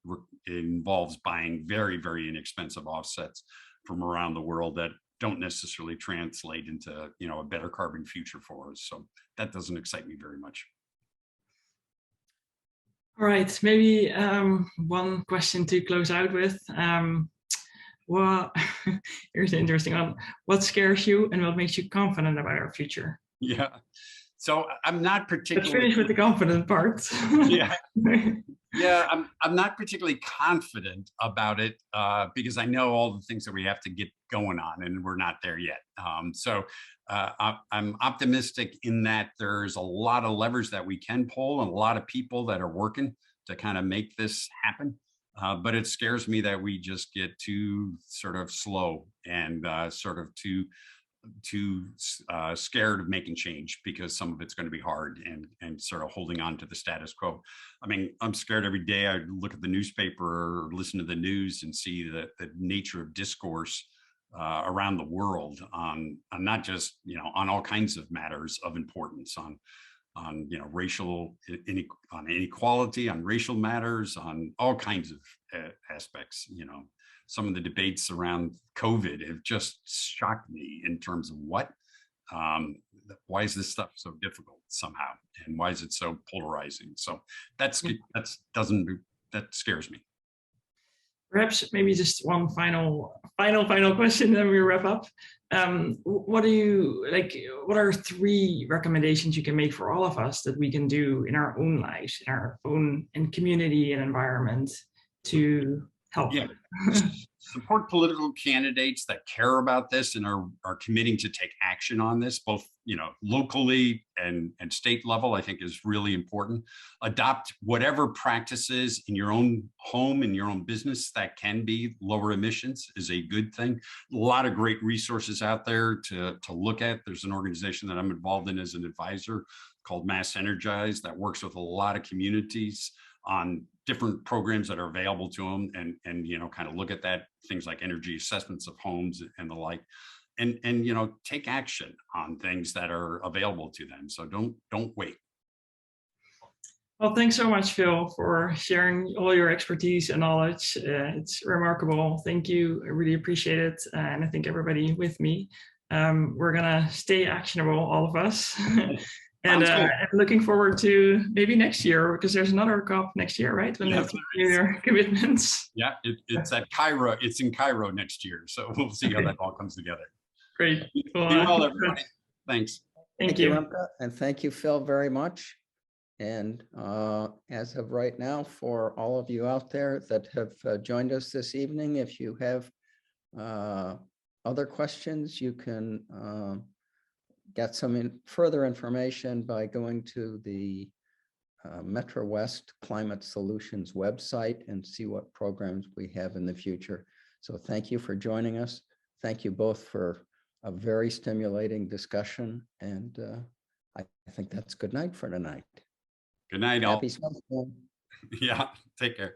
involves buying very, very inexpensive offsets from around the world that don't necessarily translate into a better carbon future for us. So that doesn't excite me very much. All right, maybe one question to close out with. Well, here's an interesting one. What scares you and what makes you confident about our future? Yeah. So I'm not particularly. Let's finish with the confident part. Yeah. Yeah, I'm not particularly confident about it because I know all the things that we have to get going on, and we're not there yet. So I'm optimistic in that there's a lot of levers that we can pull and a lot of people that are working to kind of make this happen. But it scares me that we just get too sort of slow and sort of too scared of making change because some of it's going to be hard and sort of holding on to the status quo. I mean, I'm scared every day I look at the newspaper or listen to the news and see the nature of discourse around the world on not just, on all kinds of matters of importance, on racial inequality, on racial matters, on all kinds of aspects. Some of the debates around COVID have just shocked me in terms of why is this stuff so difficult somehow, and why is it so polarizing? So that scares me. Perhaps maybe just one final question, then we wrap up. What do you like? What are 3 recommendations you can make for all of us that we can do in our own lives, in our own community and environment to help? Yeah. Support political candidates that care about this and are committing to take action on this, both locally and state level, I think is really important. Adopt whatever practices in your own home, in your own business that can be lower emissions is a good thing. A lot of great resources out there to look at. There's an organization that I'm involved in as an advisor called Mass Energize that works with a lot of communities on different programs that are available to them, and kind of look at that, things like energy assessments of homes and the like, and take action on things that are available to them. So don't wait. Well, thanks so much, Phil, for sharing all your expertise and knowledge. It's remarkable. Thank you. I really appreciate it. And I think everybody with me, we're gonna stay actionable, all of us. And I'm looking forward to maybe next year, because there's another COP next year, right? When they have to do their commitments. Yeah, it's at Cairo. It's in Cairo next year. So we'll see how that all comes together. Great. Well, be well, everybody. Thanks. Thank you. Remke, and thank you, Phil, very much. And as of right now, for all of you out there that have joined us this evening, if you have other questions, you can get some further information by going to the MetroWest Climate Solutions website and see what programs we have in the future. So thank you for joining us. Thank you both for a very stimulating discussion. And I think that's good night for tonight. Good night, all. Happy Sunday. Yeah, take care.